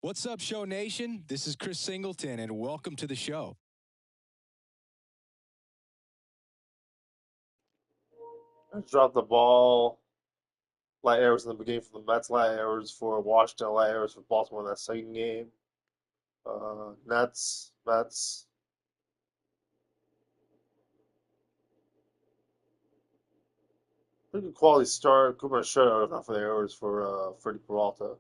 What's up, Show Nation? This is Chris Singleton, and welcome to the show. Dropped the ball. Light errors in the beginning for the Mets. Light errors for Washington. Light errors for Baltimore in that second game. Nets, Mets. Pretty good quality start. Cooper shutout if not for the errors for Freddie Peralta.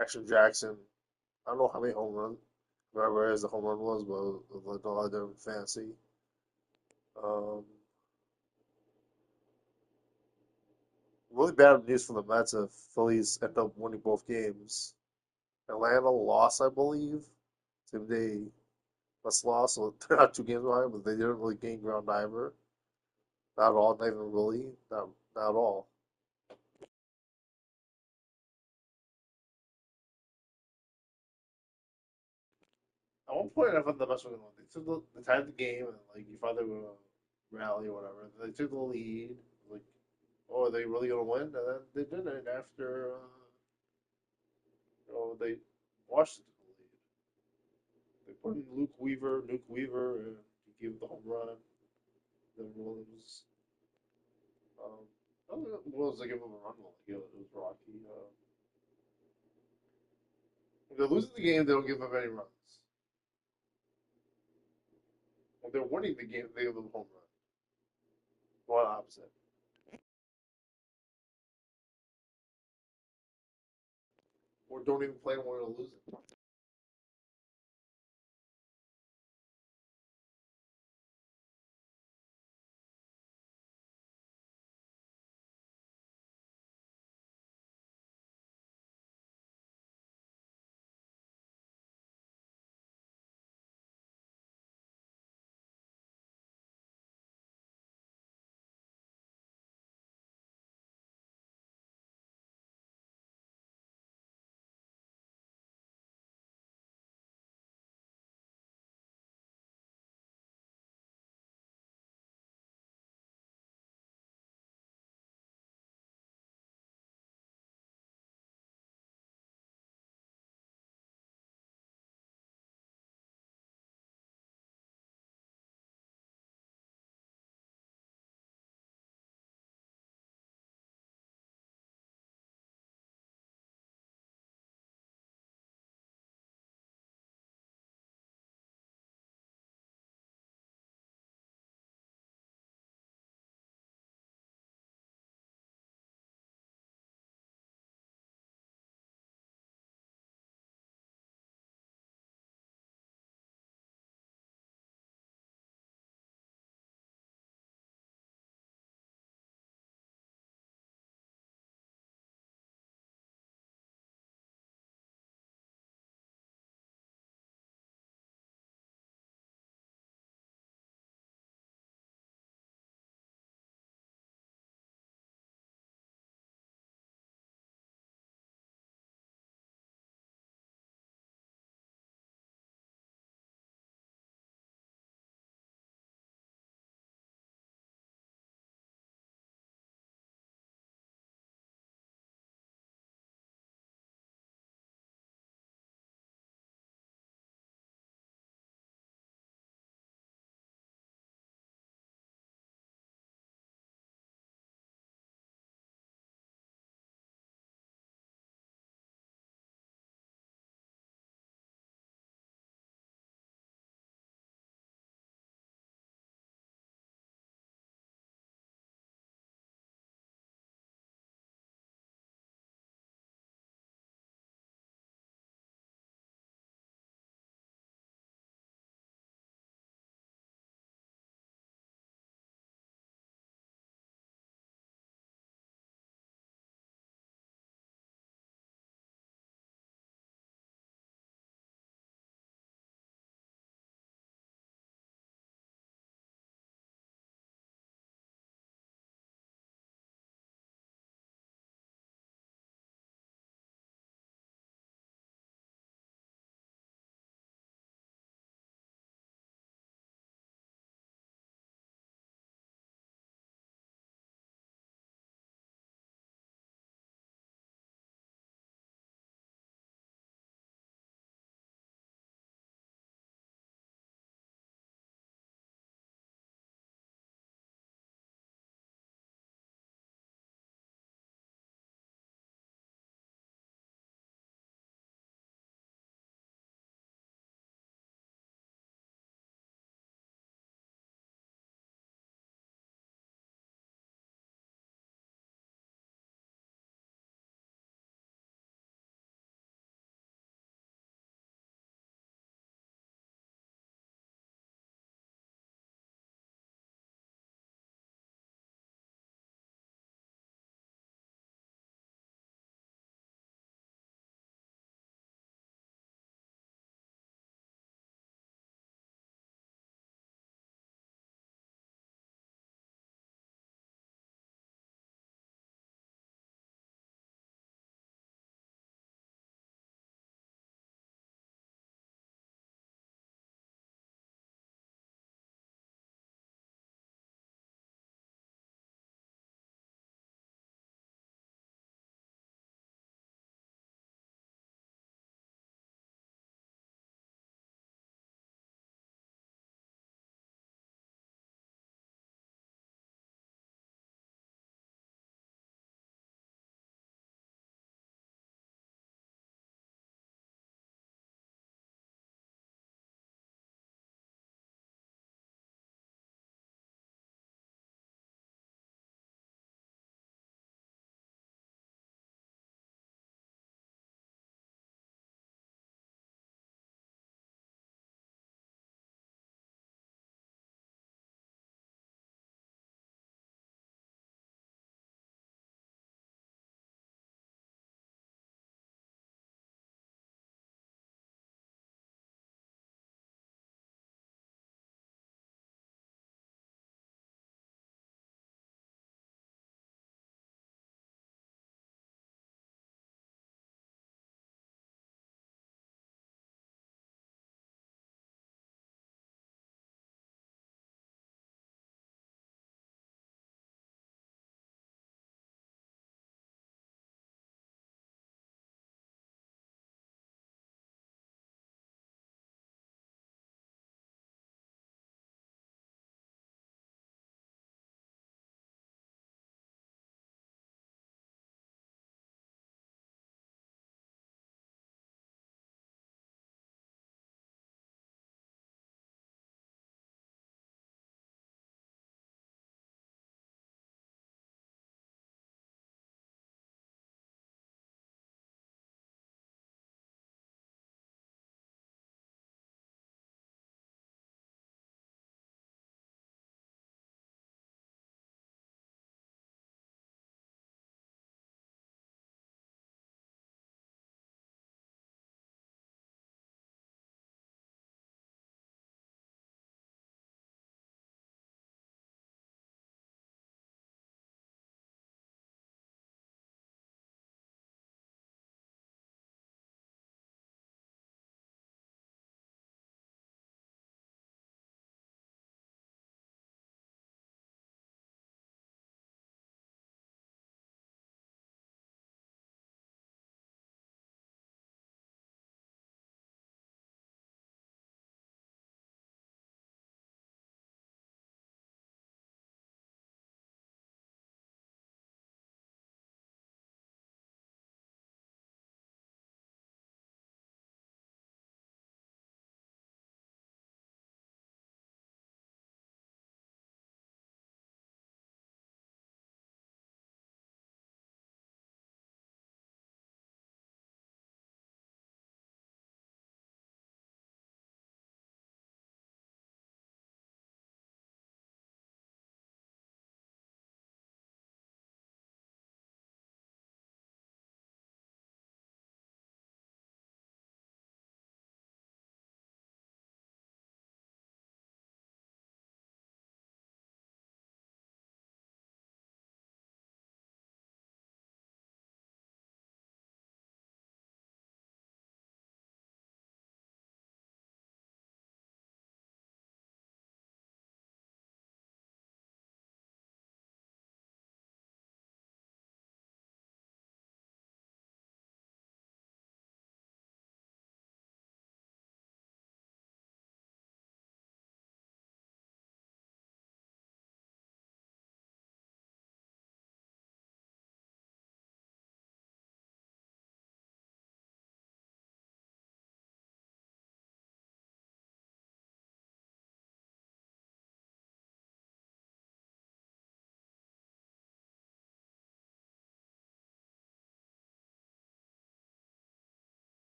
Action Jackson. I don't know how many home runs, whatever it is the home run was, but it looked a lot different fancy. Um, really bad news for the Mets if Phillies end up winning both games. Atlanta lost, I believe. Same day Mets lost, so they're not 2 games behind, but they didn't really gain ground either. Not at all, not even really. Not at all. At one point, I thought the Mets were going to win. They tied the game, and like you thought they were going to rally or whatever. They took the lead. Like, oh, are they really going to win? And then they didn't after they Washington took the lead. They put in Nuke Weaver, and he gave the home run. Then Williams. I don't know what was they give him a run? Like it was Rocky. If they're losing the game, they don't give up any runs. If they're winning the game, they give them a home run. Well, opposite. Or don't even play them when they're losing.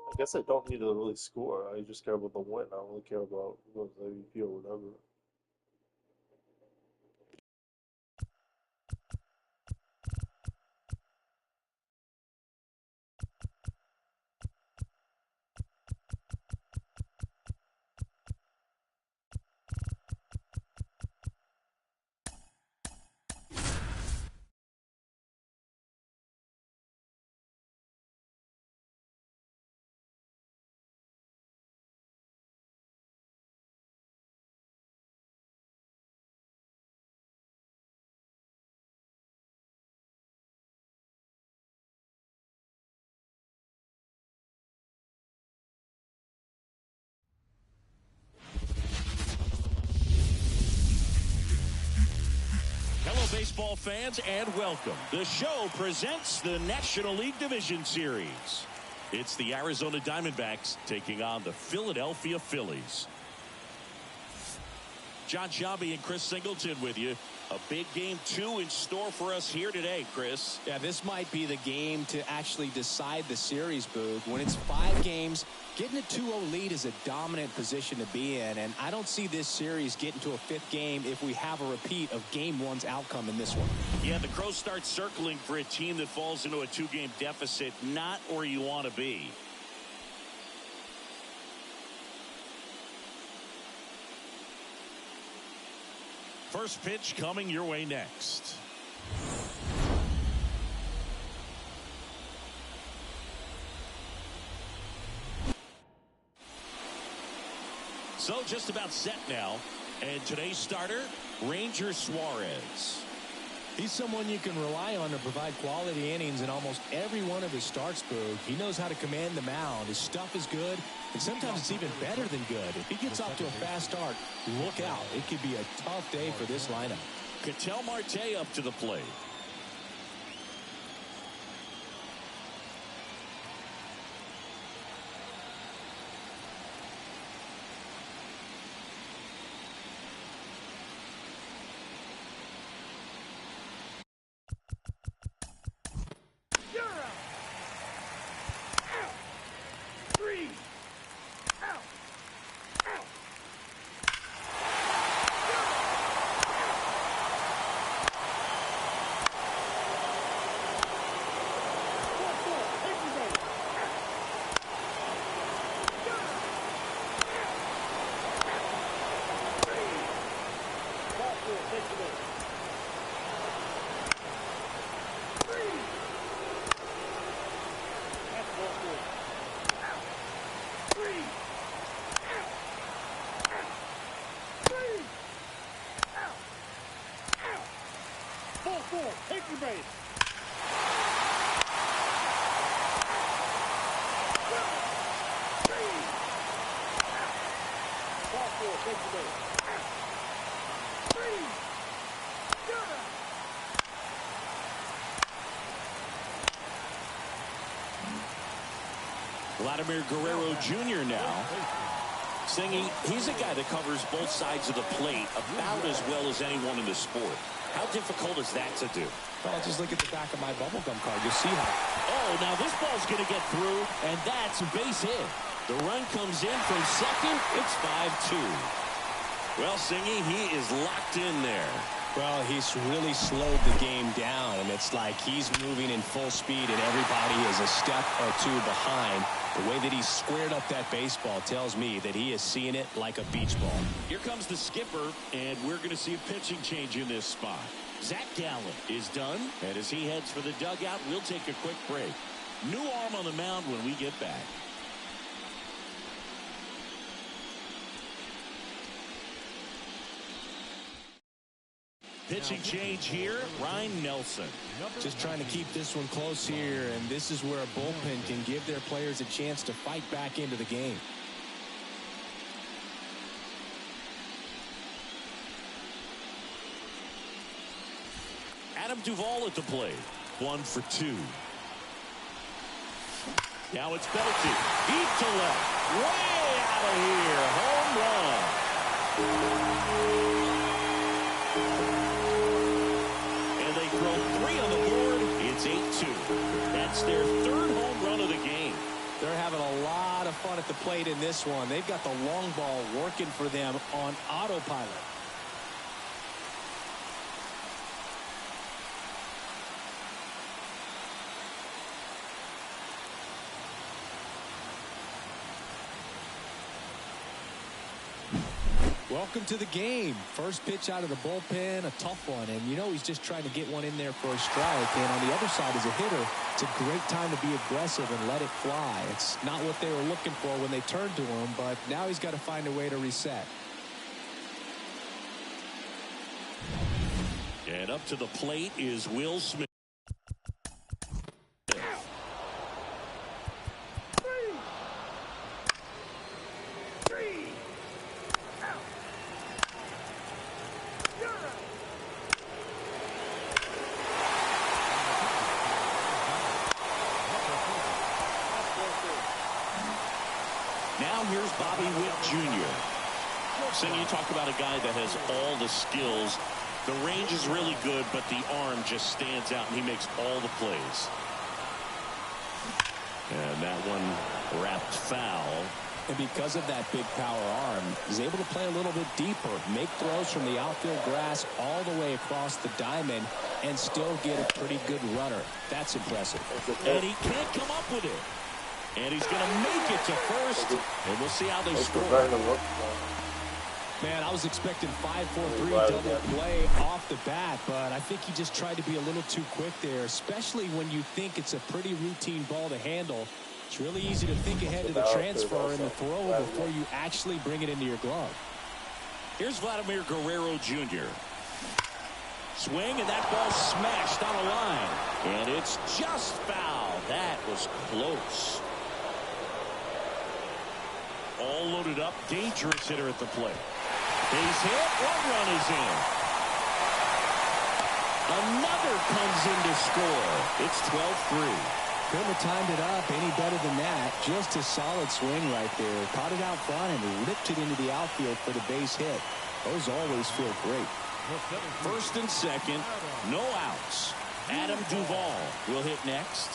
I guess I don't need to really score. I just care about the win. I don't really care about who goes MVP or whatever. Hello, baseball fans, and welcome. The show presents the National League Division Series. It's the Arizona Diamondbacks taking on the Philadelphia Phillies. John Shabby and Chris Singleton with you. A big game 2 in store for us here today, Chris. Yeah, this might be the game to actually decide the series, Boog. When it's 5 games, getting a 2-0 lead is a dominant position to be in, and I don't see this series getting to a 5th game if we have a repeat of Game 1's outcome in this one. Yeah, the Crows start circling for a team that falls into a 2-game deficit, not where you want to be. First pitch coming your way next. So just about set now. And today's starter, Ranger Suarez. He's someone you can rely on to provide quality innings in almost every one of his starts, Boog. He knows how to command the mound. His stuff is good, and sometimes it's even better than good. If he gets off to a fast start, look out. It could be a tough day for this lineup. Ketel Marte up to the plate. Take your base. Ball 4, take your base. Vladimir Guerrero Jr. now. Singy, he's a guy that covers both sides of the plate about as well as anyone in the sport. How difficult is that to do? Well, just look at the back of my bubblegum card. You'll see how. Oh, now this ball's going to get through, and that's a base hit. The run comes in from second. It's 5-2. Well, Singy, he is locked in there. Well, he's really slowed the game down, and it's like he's moving in full speed, and everybody is a step or two behind. The way that he squared up that baseball tells me that he is seeing it like a beach ball. Here comes the skipper, and we're going to see a pitching change in this spot. Zach Gallen is done, and as he heads for the dugout, we'll take a quick break. New arm on the mound when we get back. Pitching change here, Ryan Nelson. Just trying to keep this one close here, and this is where a bullpen can give their players a chance to fight back into the game. Adam Duvall at the plate. 1 for 2. Now it's Belty. Deep to left. Way out of here. Home run. And they throw 3 on the board. It's 8-2. That's their 3rd home run of the game. They're having a lot of fun at the plate in this one. They've got the long ball working for them on autopilot. Welcome to the game. First pitch out of the bullpen, a tough one. And you know he's just trying to get one in there for a strike. And on the other side, as a hitter, it's a great time to be aggressive and let it fly. It's not what they were looking for when they turned to him, but now he's got to find a way to reset. And up to the plate is Will Smith. Now here's Bobby Witt Jr. So you talk about a guy that has all the skills. The range is really good, but the arm just stands out, and he makes all the plays. And that one wrapped foul. And because of that big power arm, he's able to play a little bit deeper, make throws from the outfield grass all the way across the diamond, and still get a pretty good runner. That's impressive. And he can't come up with it. And he's going to make it to first, and we'll see how they score. Man, I was expecting 5-4-3 double play off the bat, but I think he just tried to be a little too quick there, especially when you think it's a pretty routine ball to handle. It's really easy to think ahead to the transfer and the throw before you actually bring it into your glove. Here's Vladimir Guerrero Jr. Swing, and that ball smashed on a line. And it's just foul. That was close. All loaded up, dangerous hitter at the plate. Base hit, 1 run is in. Another comes in to score. It's 12-3. Couldn't have timed it up any better than that. Just a solid swing right there. Caught it out front and ripped it into the outfield for the base hit. Those always feel great. First and second, no outs. Adam Duvall will hit next.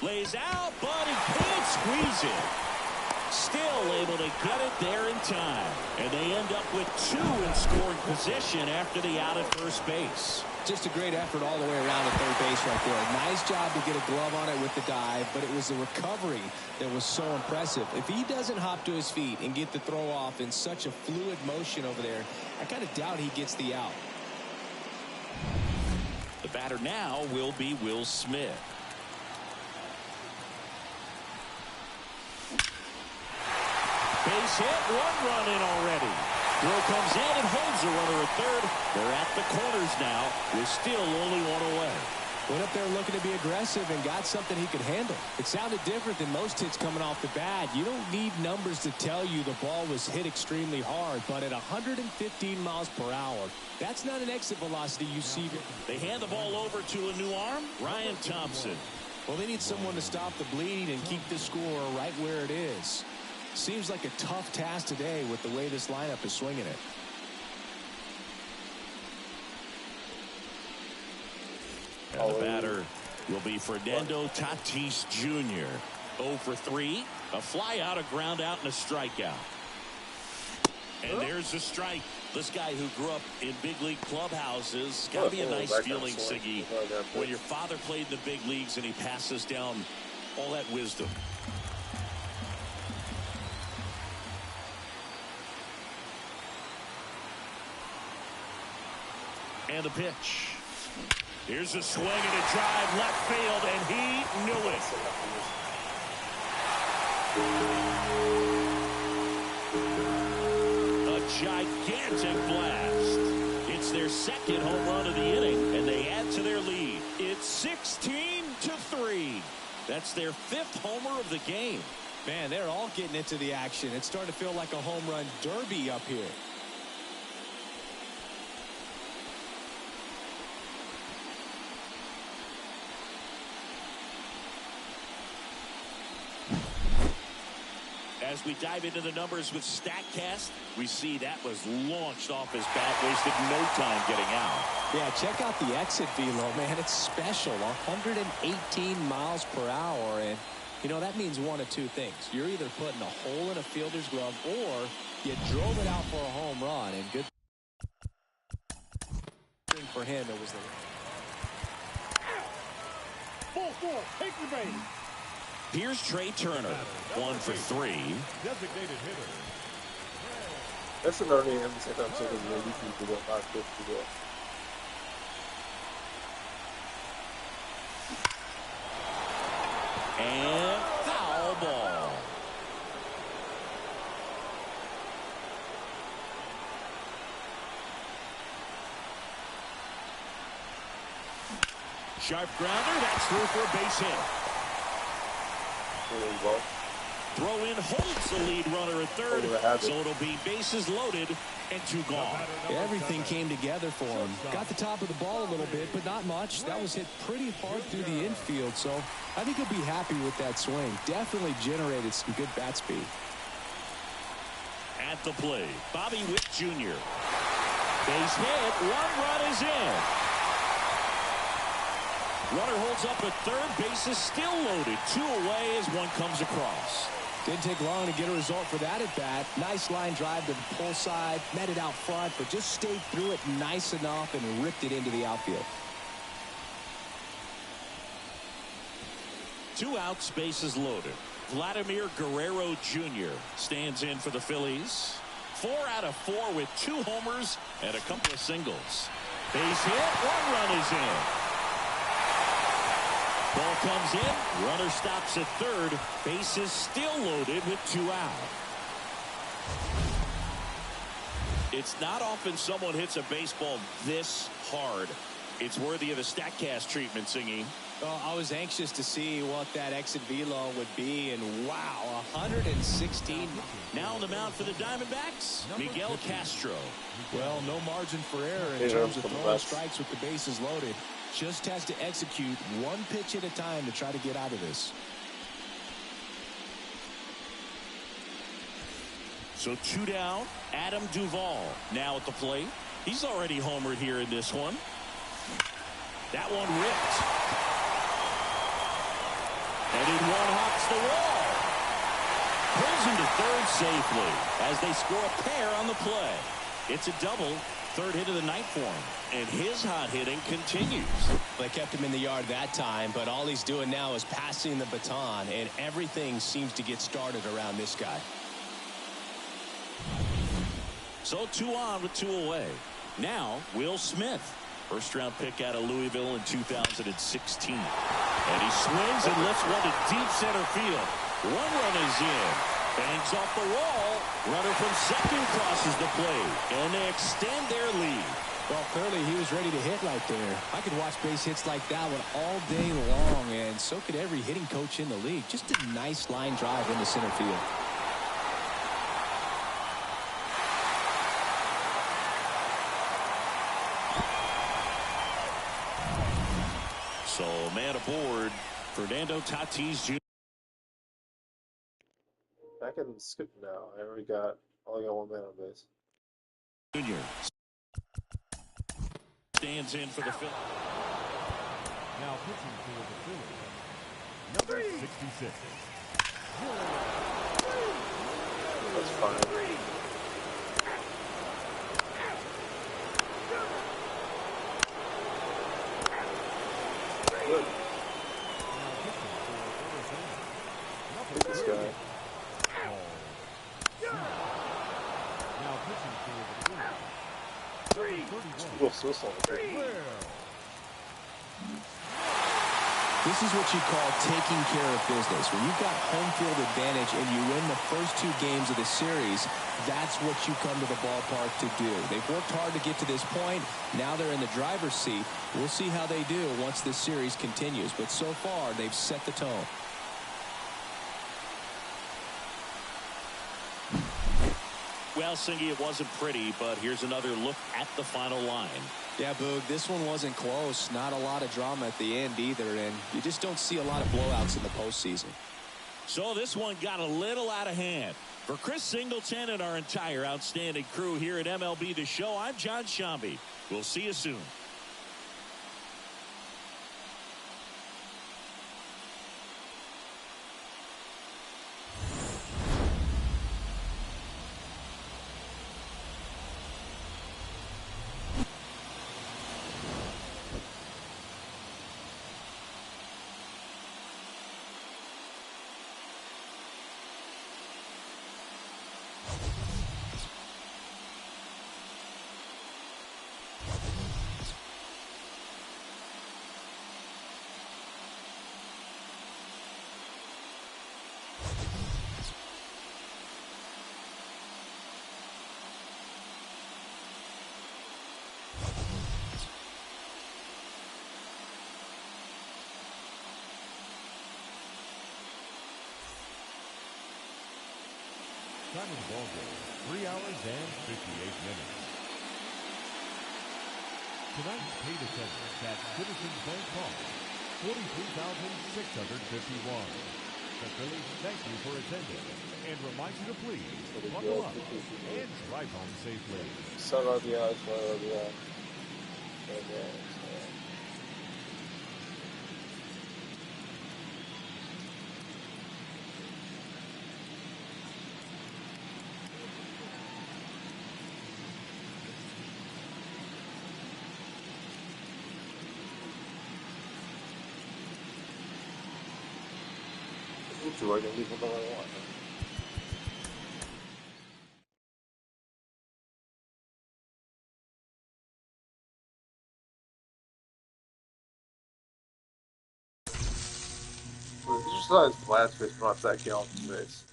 Lays out, but he can't squeeze it. Still able to get it there in time. And they end up with 2 in scoring position after the out at first base. Just a great effort all the way around at third base right there. Nice job to get a glove on it with the dive, but it was the recovery that was so impressive. If he doesn't hop to his feet and get the throw off in such a fluid motion over there, I kind of doubt he gets the out. The batter now will be Will Smith. Base hit, 1 run in already. Throw comes in and holds the runner at third. They're at the corners now. We're still only 1 away. Went up there looking to be aggressive and got something he could handle. It sounded different than most hits coming off the bat. You don't need numbers to tell you the ball was hit extremely hard, but at 115 miles per hour, that's not an exit velocity you see. They hand the ball over to a new arm, Ryan Thompson. Well, they need someone to stop the bleed and keep the score right where it is. Seems like a tough task today with the way this lineup is swinging it. And the batter will be Fernando Tatis Jr. 0 for 3. A fly out, a ground out, and a strikeout. And there's a strike. This guy who grew up in big league clubhouses. Got to be a nice feeling, Siggy, when your father played in the big leagues and he passes down all that wisdom. And the pitch. Here's a swing and a drive left field, and he knew it. A gigantic blast. It's their second home run of the inning, and they add to their lead. It's 16-3. That's their 5th homer of the game. Man, they're all getting into the action. It's starting to feel like a home run derby up here. As we dive into the numbers with StatCast, we see that was launched off his bat, wasted no time getting out. Yeah, check out the exit velo, man. It's special. 118 miles per hour. And, you know, that means one of two things. You're either putting a hole in a fielder's glove or you drove it out for a home run. And good thing for him, it was the... Ball 4, take the base. Here's Trey Turner, 1 for 3. Designated hitter. That's another name at the same time, so there's no reason to go back to go. And foul ball. Sharp grounder, that's through for a base hit. Throw in holds the lead runner at third, so it'll be bases loaded and 2 gone. Everything came together for him. Got the top of the ball a little bit, but not much. That was hit pretty hard through the infield, so I think he'll be happy with that swing. Definitely generated some good bat speed. At the plate, Bobby Witt Jr. Base hit, 1 run is in. Runner holds up at third, base is still loaded. 2 away as one comes across. Didn't take long to get a result for that at bat. Nice line drive to the pull side, met it out front, but just stayed through it nice enough and ripped it into the outfield. 2 outs, bases loaded. Vladimir Guerrero Jr. stands in for the Phillies. 4 out of 4 with 2 homers and a couple of singles. Base hit, 1 run is in. Ball comes in, runner stops at third, base is still loaded with 2 out. It's not often someone hits a baseball this hard. It's worthy of the StatCast treatment, Singy. Well, I was anxious to see what that exit velo would be, and wow, 116. Now on the mound for the Diamondbacks, Miguel Castro. Well, no margin for error in terms of throwing strikes with the bases loaded. Just has to execute 1 pitch at a time to try to get out of this. So 2 down, Adam Duvall now at the plate. He's already homered here in this one. That one ripped. And in one hops the wall. Pulls him to third safely as they score a pair on the play. It's a double. 3rd hit of the night for him. And his hot hitting continues. They kept him in the yard that time, but all he's doing now is passing the baton, and everything seems to get started around this guy. So 2 on with 2 away. Now, Will Smith. First-round pick out of Louisville in 2016. And he swings and lifts one to deep center field. 1 run is in. Bangs off the wall. Runner from second crosses the plate. And they extend their lead. Well, clearly he was ready to hit right there. I could watch base hits like that one all day long, and so could every hitting coach in the league. Just a nice line drive into center field. So, man aboard, Fernando Tatis Jr. I can skip now. I only got one man on base. Jr. stands in for the Phillies. Now pitching for the Phillies, number 66. That's fine. Good. This guy. Now pitching for the Phillies, Will Swiss on the field. This is what you call taking care of business. When you've got home field advantage and you win the first 2 games of the series, that's what you come to the ballpark to do. They've worked hard to get to this point. Now they're in the driver's seat. We'll see how they do once this series continues. But so far, they've set the tone. Well, Singy, it wasn't pretty, but here's another look at the final line. Yeah, Boog, this one wasn't close. Not a lot of drama at the end either, and you just don't see a lot of blowouts in the postseason. So this one got a little out of hand. For Chris Singleton and our entire outstanding crew here at MLB The Show, I'm John Shambi. We'll see you soon. Time of the ball game, 3 hours and 58 minutes. Tonight's paid attendance at Citizens Bank Park, 43,651. The Phillies thank you for attending and remind you to please buckle up and drive home safely. I can leave whenever I want. Besides flat space, not that count space.